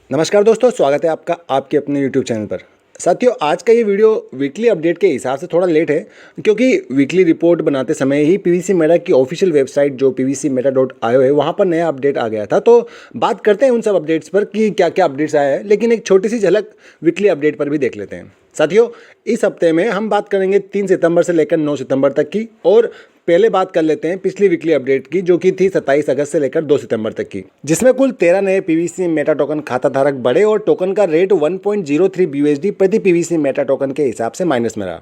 नमस्कार दोस्तों, स्वागत है आपका आपके अपने यूट्यूब चैनल पर। साथियों, आज का ये वीडियो वीकली अपडेट के हिसाब से थोड़ा लेट है, क्योंकि वीकली रिपोर्ट बनाते समय ही पीवीसी मेटा की ऑफिशियल वेबसाइट जो pvcmeta.io है वहाँ पर नया अपडेट आ गया था। तो बात करते हैं उन सब अपडेट्स पर कि क्या क्या अपडेट्स आया है, लेकिन एक छोटी सी झलक वीकली अपडेट पर भी देख लेते हैं। साथियों, इस हफ्ते में हम बात करेंगे 3 सितंबर से लेकर 9 सितंबर तक की, और पहले बात कर लेते हैं पिछली वीकली अपडेट की, जो कि थी 27 अगस्त से लेकर 2 सितंबर तक की, जिसमें कुल 13 नए पीवीसी मेटा टोकन खाता धारक बढ़े और टोकन का रेट 1.03 BUSD प्रति पीवीसी मेटा टोकन के हिसाब से माइनस में रहा।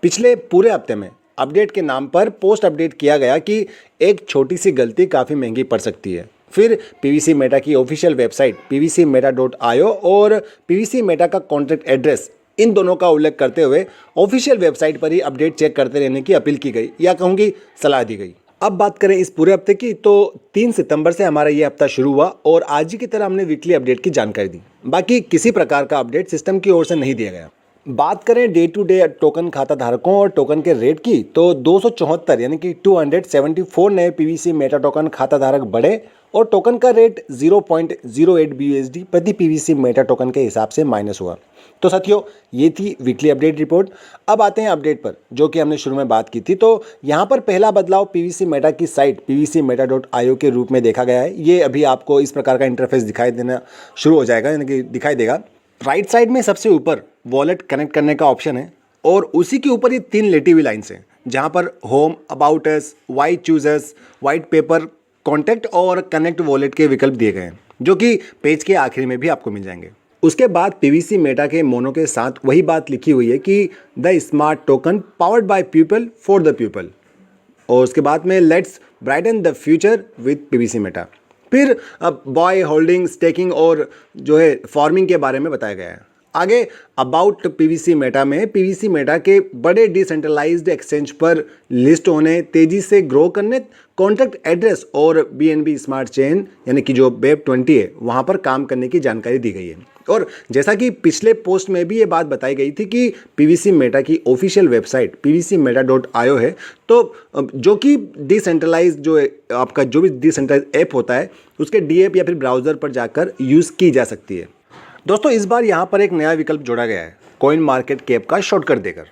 पिछले पूरे हफ्ते में अपडेट के नाम पर पोस्ट अपडेट किया गया कि एक छोटी सी गलती काफ़ी महंगी पड़ सकती है। फिर पीवीसी मेटा की ऑफिशियल वेबसाइट pvcmeta.io और पीवीसी मेटा का कॉन्टैक्ट एड्रेस, इन दोनों का उल्लेख करते हुए ऑफिशियल वेबसाइट पर ही अपडेट चेक करते रहने की अपील की गई, या कहूँगी सलाह दी गई। अब बात करें इस पूरे हफ्ते की, तो 3 सितंबर से हमारा ये हफ्ता शुरू हुआ और आज ही की तरह हमने वीकली अपडेट की जानकारी दी। बाकी किसी प्रकार का अपडेट सिस्टम की ओर से नहीं दिया गया। बात करें डे टू डे टोकन खाता धारकों और टोकन के रेट की, तो 274 यानी कि 274 नए पीवीसी मेटा टोकन खाता धारक बढ़े और टोकन का रेट 0.08 BUSD प्रति पीवीसी मेटा टोकन के हिसाब से माइनस हुआ। तो साथियों, ये थी वीकली अपडेट रिपोर्ट। अब आते हैं अपडेट पर, जो कि हमने शुरू में बात की थी। तो यहाँ पर पहला बदलाव पीवीसी मेटा की साइट pvcmeta.io के रूप में देखा गया है। ये अभी आपको इस प्रकार का इंटरफेस दिखाई देना शुरू हो जाएगा, यानी कि दिखाई देगा। राइट साइड में सबसे ऊपर वॉलेट कनेक्ट करने का ऑप्शन है, और उसी के ऊपर ये 3 लेटी हुई लाइन्स हैं, जहाँ पर होम, अबाउट अस, वाई चूजर्स, वाइट पेपर, कॉन्टैक्ट और कनेक्ट वॉलेट के विकल्प दिए गए हैं, जो कि पेज के आखिर में भी आपको मिल जाएंगे। उसके बाद पीवीसी मेटा के मोनो के साथ वही बात लिखी हुई है कि the smart token powered by people for the people, और उसके बाद में let's brighten the future with PVC meta. फिर अब बॉय होल्डिंग, स्टेकिंग और जो है फार्मिंग के बारे में बताया गया है। आगे अबाउट पीवीसी मेटा में पीवीसी मेटा के बड़े डिसेंट्रलाइज्ड एक्सचेंज पर लिस्ट होने, तेजी से ग्रो करने, कॉन्टैक्ट एड्रेस और बीएनबी स्मार्ट चेन यानी कि जो वेब 20 है वहाँ पर काम करने की जानकारी दी गई है। और जैसा कि पिछले पोस्ट में भी ये बात बताई गई थी कि पीवीसी मेटा की ऑफिशियल वेबसाइट pvcmeta.io है, तो जो कि डिसेंट्रलाइज जो है आपका जो भी डिसेंट्रलाइज ऐप होता है उसके डीएप या फिर ब्राउज़र पर जाकर यूज़ की जा सकती है। दोस्तों, इस बार यहाँ पर एक नया विकल्प जोड़ा गया है, कॉइन मार्केट कैप का शॉर्टकट देकर।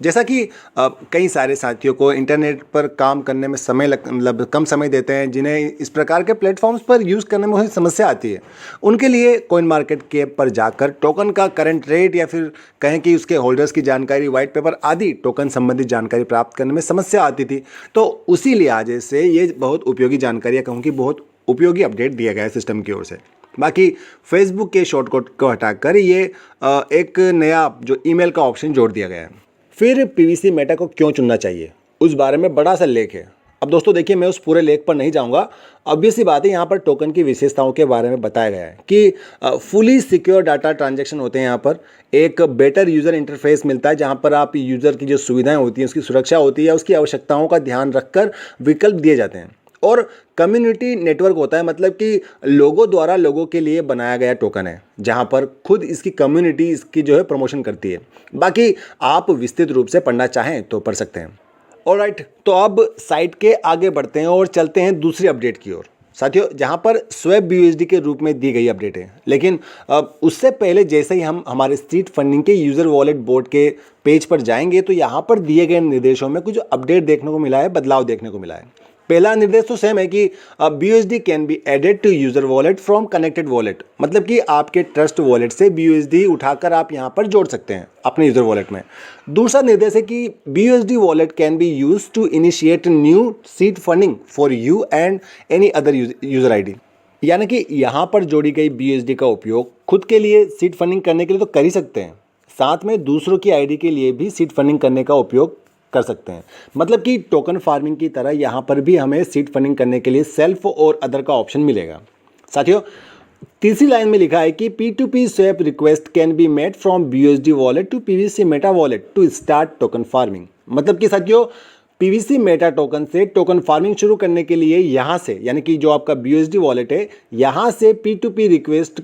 जैसा कि कई सारे साथियों को इंटरनेट पर काम करने में मतलब कम समय देते हैं, जिन्हें इस प्रकार के प्लेटफॉर्म्स पर यूज़ करने में थोड़ी समस्या आती है, उनके लिए कॉइन मार्केट कैप पर जाकर टोकन का करंट रेट या फिर कहें कि उसके होल्डर्स की जानकारी, वाइट पेपर आदि टोकन संबंधित जानकारी प्राप्त करने में समस्या आती थी। तो उसी लिहाजे से ये बहुत उपयोगी जानकारी, या कहूँ कि बहुत उपयोगी अपडेट दिया गया है सिस्टम की ओर से। बाकी फेसबुक के शॉर्टकट को हटाकर ये एक नया जो ईमेल का ऑप्शन जोड़ दिया गया है। फिर पीवीसी मेटा को क्यों चुनना चाहिए, उस बारे में बड़ा सा लेख है। अब दोस्तों देखिए, मैं उस पूरे लेख पर नहीं जाऊंगा। ऑब्वियस सी बात है, यहाँ पर टोकन की विशेषताओं के बारे में बताया गया है कि फुली सिक्योर डाटा ट्रांजैक्शन होते हैं। यहाँ पर एक बेटर यूज़र इंटरफेस मिलता है, जहाँ पर आप यूज़र की जो सुविधाएं होती हैं, उसकी सुरक्षा होती है, उसकी आवश्यकताओं का ध्यान रखकर विकल्प दिए जाते हैं। और कम्युनिटी नेटवर्क होता है, मतलब कि लोगों द्वारा लोगों के लिए बनाया गया टोकन है, जहां पर खुद इसकी कम्युनिटी इसकी जो है प्रमोशन करती है। बाकी आप विस्तृत रूप से पढ़ना चाहें तो पढ़ सकते हैं। ऑलराइट, तो अब साइट के आगे बढ़ते हैं और चलते हैं दूसरी अपडेट की ओर। साथियों, जहां पर स्वैप BUSD के रूप में दी गई अपडेट है, लेकिन उससे पहले जैसे ही हम हमारे सीड फंडिंग के यूज़र वॉलेट बोर्ड के पेज पर जाएंगे, तो यहाँ पर दिए गए निर्देशों में कुछ अपडेट देखने को मिला है, बदलाव देखने को मिला है। पहला निर्देश तो सेम है कि BUSD can be added to user wallet from connected wallet, मतलब कि आपके ट्रस्ट वॉलेट से BUSD उठाकर आप यहां पर जोड़ सकते हैं अपने यूजर वॉलेट में। दूसरा निर्देश है कि BUSD wallet can be use to initiate new seed funding for you and any other user ID, यानी कि यहां पर जोड़ी गई BUSD का उपयोग खुद के लिए सीड फंडिंग करने के लिए तो कर ही सकते हैं, साथ में दूसरों की आईडी के लिए भी सीड फंडिंग करने का उपयोग कर सकते हैं। मतलब कि टोकन फार्मिंग की तरह यहाँ पर भी हमें सीड फंडिंग करने के लिए सेल्फ और अदर का ऑप्शन मिलेगा। साथियों, तीसरी लाइन में लिखा है कि P2P swap request can be made from BUSD wallet to PVC meta wallet to start token farming. मतलब कि साथियों, पीवीसी मेटा टोकन से टोकन फार्मिंग शुरू करने के लिए यहाँ से, यानी कि जो आपका BUSD वॉलेट है, यहाँ से P2P रिक्वेस्ट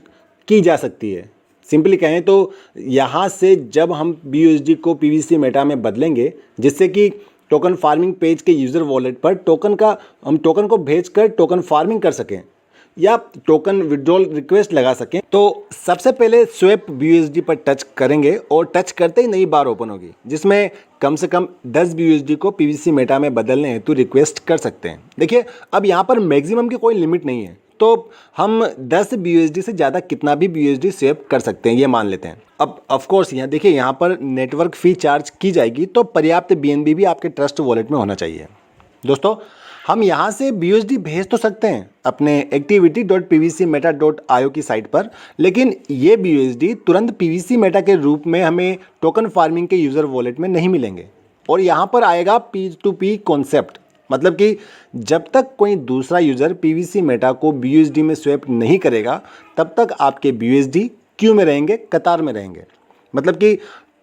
की जा सकती है। सिंपली कहें तो यहाँ से जब हम BUSD को पीवीसी मेटा में बदलेंगे, जिससे कि टोकन फार्मिंग पेज के यूज़र वॉलेट पर हम टोकन को भेजकर टोकन फार्मिंग कर सकें, या टोकन विड्रॉल रिक्वेस्ट लगा सकें, तो सबसे पहले स्वैप BUSD पर टच करेंगे और टच करते ही नई बार ओपन होगी जिसमें कम से कम 10 BUSD को PVC मेटा में बदलने हेतु रिक्वेस्ट कर सकते हैं। देखिए अब यहाँ पर मैक्सिमम की कोई लिमिट नहीं है, तो हम 10 BUSD से ज़्यादा कितना भी BUSD स्वैप कर सकते हैं, ये मान लेते हैं। अब ऑफ कोर्स यहाँ देखिए यहाँ पर नेटवर्क फ़ी चार्ज की जाएगी, तो पर्याप्त BNB भी आपके ट्रस्ट वॉलेट में होना चाहिए। दोस्तों हम यहाँ से BUSD भेज तो सकते हैं अपने activity.pvcmeta.io की साइट पर, लेकिन ये BUSD तुरंत PVC मेटा के रूप में हमें टोकन फार्मिंग के यूज़र वॉलेट में नहीं मिलेंगे। और यहाँ पर आएगा P2P कॉन्सेप्ट, मतलब कि जब तक कोई दूसरा यूज़र PVC मेटा को BUSD में स्वैप नहीं करेगा तब तक आपके BUSD क्यू में रहेंगे, कतार में रहेंगे। मतलब कि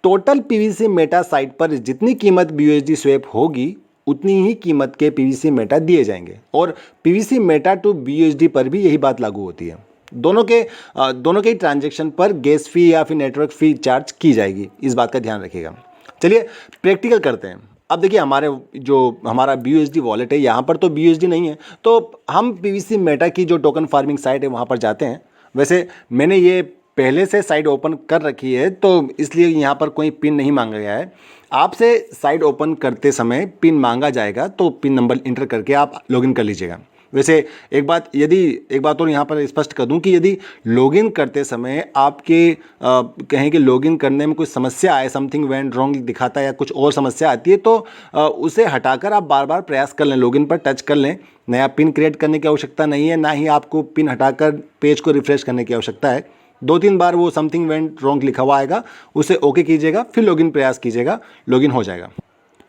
टोटल PVC मेटा साइट पर जितनी कीमत BUSD स्वैप होगी उतनी ही कीमत के PVC मेटा दिए जाएंगे, और PVC मेटा टू BUSD पर भी यही बात लागू होती है। दोनों के ट्रांजैक्शन पर गैस फी या फिर नेटवर्क फ़ी चार्ज की जाएगी, इस बात का ध्यान रखिएगा। चलिए प्रैक्टिकल करते हैं। अब देखिए हमारा BUSD वॉलेट है, यहाँ पर तो BUSD नहीं है, तो हम PVC मेटा की जो टोकन फार्मिंग साइट है वहाँ पर जाते हैं। वैसे मैंने ये पहले से साइट ओपन कर रखी है, तो इसलिए यहाँ पर कोई पिन नहीं मांगा गया है। आपसे साइट ओपन करते समय पिन मांगा जाएगा, तो पिन नंबर इंटर करके आप लॉगिन कर लीजिएगा। वैसे एक बात और यहाँ पर स्पष्ट कर दूं कि यदि लॉगिन करते समय आपके कहें कि लॉगिन करने में कुछ समस्या आए, समथिंग वेंट रॉन्ग दिखाता है या कुछ और समस्या आती है, तो उसे हटाकर आप बार बार प्रयास कर लें, लॉगिन पर टच कर लें। नया पिन क्रिएट करने की आवश्यकता नहीं है, ना ही आपको पिन हटाकर पेज को रिफ्रेश करने की आवश्यकता है। 2-3 बार वो समथिंग वेंट रॉन्ग लिखा हुआ आएगा, उसे ओके कीजिएगा, फिर लॉगिन प्रयास कीजिएगा, लॉगिन हो जाएगा।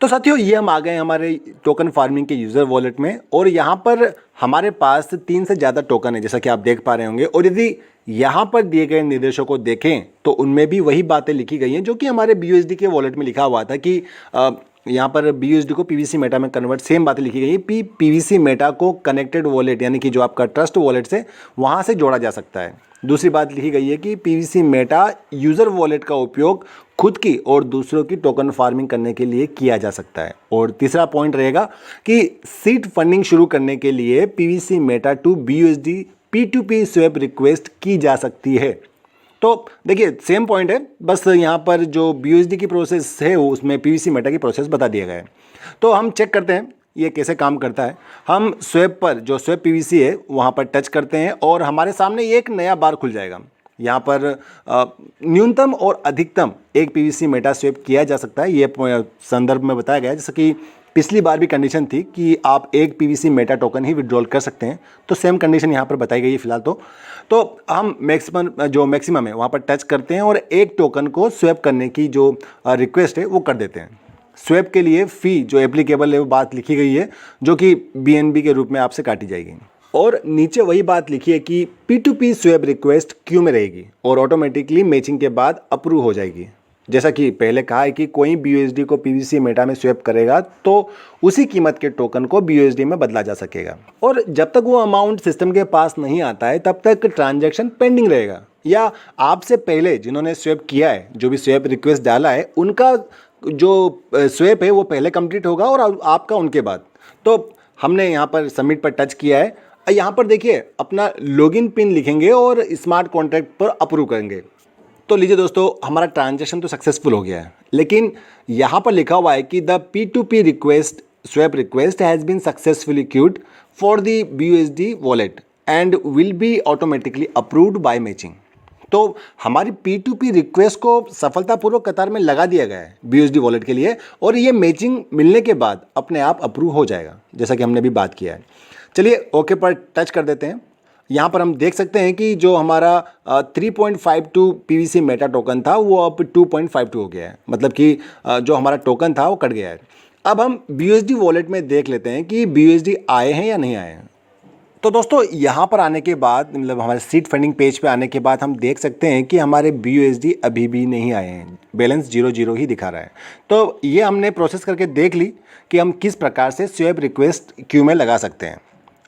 तो साथियों ये हम आ गए हमारे टोकन फार्मिंग के यूज़र वॉलेट में, और यहाँ पर हमारे पास 3 से ज़्यादा टोकन है जैसा कि आप देख पा रहे होंगे। और यदि यहाँ पर दिए गए निर्देशों को देखें तो उनमें भी वही बातें लिखी गई हैं जो कि हमारे BUSD के वॉलेट में लिखा हुआ था कि यहाँ पर BUSD को PVC मेटा में कन्वर्ट, सेम बातें लिखी गई है। PVC मेटा को कनेक्टेड वॉलेट यानी कि जो आपका ट्रस्ट वॉलेट से वहाँ से जोड़ा जा सकता है। दूसरी बात लिखी गई है कि PVC मेटा यूज़र वॉलेट का उपयोग खुद की और दूसरों की टोकन फार्मिंग करने के लिए किया जा सकता है। और तीसरा पॉइंट रहेगा कि सीड फंडिंग शुरू करने के लिए PVC meta to BUSD P2P swap request की जा सकती है। तो देखिए सेम पॉइंट है, बस यहाँ पर जो BUSD की प्रोसेस है उसमें PVC मेटा की प्रोसेस बता दिया गया है। तो हम चेक करते हैं ये कैसे काम करता है। हम स्वैप पर, जो स्वैप PVC है वहाँ पर टच करते हैं और हमारे सामने एक नया बार खुल जाएगा। यहाँ पर न्यूनतम और अधिकतम एक PVC मेटा स्वैप किया जा सकता है, ये संदर्भ में बताया गया है। जैसे कि पिछली बार भी कंडीशन थी कि आप एक PVC मेटा टोकन ही विड्रॉल कर सकते हैं, तो सेम कंडीशन यहाँ पर बताई गई है फिलहाल। तो हम मैक्सिमम है वहाँ पर टच करते हैं और एक टोकन को स्वैप करने की जो रिक्वेस्ट है वो कर देते हैं। स्वैप के लिए फ़ी जो एप्लीकेबल है वो बात लिखी गई है, जो कि BNB के रूप में आपसे काटी जाएगी। और नीचे वही बात लिखी है कि P2P स्वैप रिक्वेस्ट क्यू में रहेगी और ऑटोमेटिकली मैचिंग के बाद अप्रूव हो जाएगी। जैसा कि पहले कहा है कि कोई BUSD को PVC मेटा में स्वैप करेगा तो उसी कीमत के टोकन को BUSD में बदला जा सकेगा, और जब तक वो अमाउंट सिस्टम के पास नहीं आता है तब तक ट्रांजैक्शन पेंडिंग रहेगा, या आपसे पहले जिन्होंने स्वैप किया है, जो भी स्वैप रिक्वेस्ट डाला है, उनका जो स्वैप है वो पहले कंप्लीट होगा और आपका उनके बाद। तो हमने यहाँ पर सबमिट पर टच किया है। यहाँ पर देखिए अपना लॉगिन पिन लिखेंगे और स्मार्ट कॉन्ट्रैक्ट पर अप्रूव करेंगे। तो लीजिए दोस्तों, हमारा ट्रांजैक्शन तो सक्सेसफुल हो गया है, लेकिन यहाँ पर लिखा हुआ है कि the P2P request swap request has been successfully queued for the BUSD wallet and will be automatically approved by matching. तो हमारी P2P रिक्वेस्ट को सफलतापूर्वक कतार में लगा दिया गया है BUSD वॉलेट के लिए, और ये मैचिंग मिलने के बाद अपने आप अप्रूव हो जाएगा, जैसा कि हमने भी बात किया है। चलिए ओके पर टच कर देते हैं। यहाँ पर हम देख सकते हैं कि जो हमारा 3.52 PVC मेटा टोकन था वो अब 2.52 हो गया है, मतलब कि जो हमारा टोकन था वो कट गया है। अब हम BUSD वॉलेट में देख लेते हैं कि BUSD आए हैं या नहीं आए हैं। तो दोस्तों यहाँ पर आने के बाद, मतलब हमारे सीड फंडिंग पेज पे आने के बाद हम देख सकते हैं कि हमारे BUSD अभी भी नहीं आए हैं, बैलेंस 0 ही दिखा रहा है। तो ये हमने प्रोसेस करके देख ली कि हम किस प्रकार से स्वैप रिक्वेस्ट क्यू में लगा सकते हैं।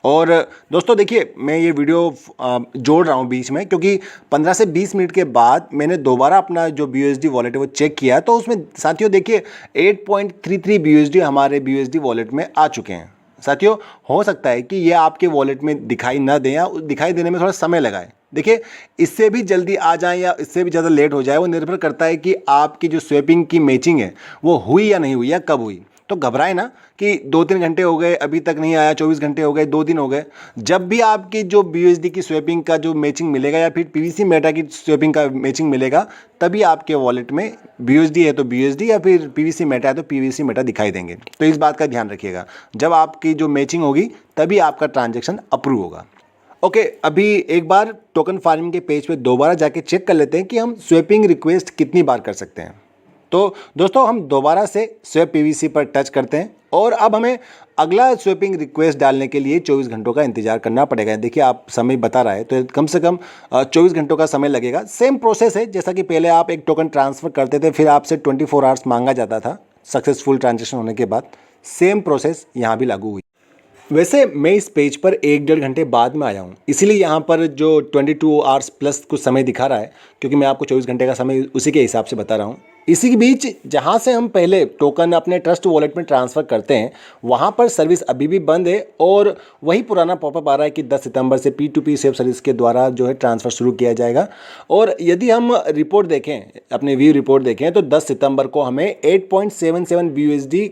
और दोस्तों देखिए, मैं ये वीडियो जोड़ रहा हूँ बीच में, क्योंकि 15 से 20 मिनट के बाद मैंने दोबारा अपना जो BUSD वॉलेट है वो चेक किया, तो उसमें साथियों देखिए 8.33 BUSD हमारे BUSD वॉलेट में आ चुके हैं। साथियों हो सकता है कि ये आपके वॉलेट में दिखाई ना दें या दिखाई देने में थोड़ा समय लगाए। देखिए, इससे भी जल्दी आ जाए या इससे भी ज़्यादा लेट हो जाए, वो निर्भर करता है कि आपकी जो स्वैपिंग की मैचिंग है वो हुई या नहीं हुई या कब हुई। तो घबराए ना कि 2-3 घंटे हो गए अभी तक नहीं आया, 24 घंटे हो गए, 2 दिन हो गए। जब भी आपकी जो BUSD की स्वैपिंग का जो मैचिंग मिलेगा या फिर PVC मेटा की स्वैपिंग का मैचिंग मिलेगा, तभी आपके वॉलेट में BUSD है तो BUSD या फिर PVC मेटा है तो PVC मेटा दिखाई देंगे। तो इस बात का ध्यान रखिएगा, जब आपकी जो मैचिंग होगी तभी आपका ट्रांजेक्शन अप्रूव होगा। ओके, अभी एक बार टोकन फार्मिंग के पेज पे दोबारा जाके चेक कर लेते हैं कि हम स्वैपिंग रिक्वेस्ट कितनी बार कर सकते हैं। तो दोस्तों हम दोबारा से स्वैप PVC पर टच करते हैं और अब हमें अगला स्वैपिंग रिक्वेस्ट डालने के लिए 24 घंटों का इंतजार करना पड़ेगा। देखिए, आप समय बता रहा है तो कम से कम 24 घंटों का समय लगेगा। सेम प्रोसेस है जैसा कि पहले आप एक टोकन ट्रांसफ़र करते थे, फिर आपसे 24 आवर्स मांगा जाता था सक्सेसफुल ट्रांजेक्शन होने के बाद। सेम प्रोसेस यहाँ भी लागू हुई। वैसे मैं इस पेज पर 1-1.5 घंटे बाद में आया हूँ, इसीलिए यहाँ पर जो 22 आवर्स प्लस कुछ समय दिखा रहा है, क्योंकि मैं आपको 24 घंटे का समय उसी के हिसाब से बता रहा हूँ। इसी के बीच जहाँ से हम पहले टोकन अपने ट्रस्ट वॉलेट में ट्रांसफ़र करते हैं, वहाँ पर सर्विस अभी भी बंद है और वही पुराना पॉपअप आ रहा है कि 10 सितंबर से P2P स्वैप सर्विस के द्वारा जो है ट्रांसफ़र शुरू किया जाएगा। और यदि हम रिपोर्ट देखें, अपने व्यू रिपोर्ट देखें, तो 10 सितंबर को हमें 8.77 BUSD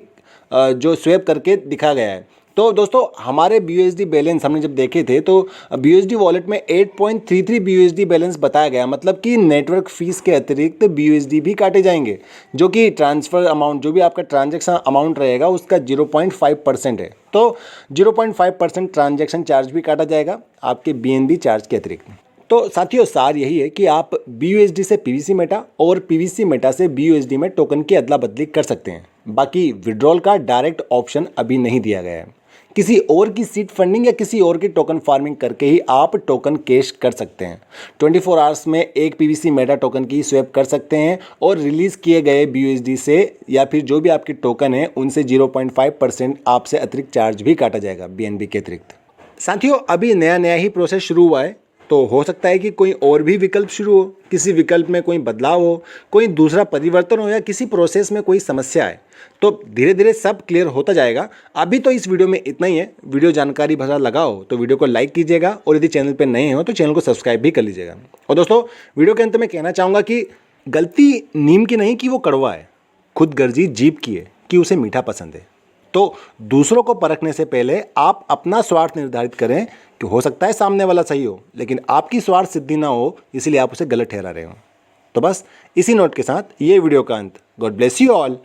जो स्वैप करके दिखा गया है। तो दोस्तों हमारे BUSD बैलेंस हमने जब देखे थे तो BUSD वॉलेट में 8.33 BUSD बैलेंस बताया गया, मतलब कि नेटवर्क फीस के अतिरिक्त BUSD भी काटे जाएंगे, जो कि ट्रांसफ़र अमाउंट, जो भी आपका ट्रांजैक्शन अमाउंट रहेगा उसका 0.5% है। तो 0.5% ट्रांजैक्शन चार्ज भी काटा जाएगा आपके BNB चार्ज के अतिरिक्त। तो साथियों सार यही है कि आप BUSD से PVC मेटा और PVC मेटा से BUSD में टोकन की अदला बदली कर सकते हैं। बाकी विड्रॉल का डायरेक्ट ऑप्शन अभी नहीं दिया गया है। किसी और की सीड फंडिंग या किसी और की टोकन फार्मिंग करके ही आप टोकन कैश कर सकते हैं। 24 आवर्स में एक PVC मेटा टोकन की स्वैप कर सकते हैं और रिलीज़ किए गए BUSD से या फिर जो भी आपके टोकन है उनसे 0.5% आपसे अतिरिक्त चार्ज भी काटा जाएगा BNB के अतिरिक्त। साथियों अभी नया ही प्रोसेस शुरू हुआ है, तो हो सकता है कि कोई और भी विकल्प शुरू हो, किसी विकल्प में कोई बदलाव हो, कोई दूसरा परिवर्तन हो या किसी प्रोसेस में कोई समस्या है, तो धीरे धीरे सब क्लियर होता जाएगा। अभी तो इस वीडियो में इतना ही है। वीडियो जानकारी भरा लगा हो तो वीडियो को लाइक कीजिएगा और यदि चैनल पर नए हो तो चैनल को सब्सक्राइब भी कर लीजिएगा। और दोस्तों वीडियो के अंत में कहना चाहूँगा कि गलती नीम की नहीं कि वो कड़वा है, खुद गर्जी जीभ की है कि उसे मीठा पसंद है। तो दूसरों को परखने से पहले आप अपना स्वार्थ निर्धारित करें कि हो सकता है सामने वाला सही हो, लेकिन आपकी स्वार्थ सिद्धि ना हो इसलिए आप उसे गलत ठहरा रहे हो। तो बस इसी नोट के साथ ये वीडियो का अंत। God bless you all.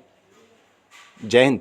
जय हिंद।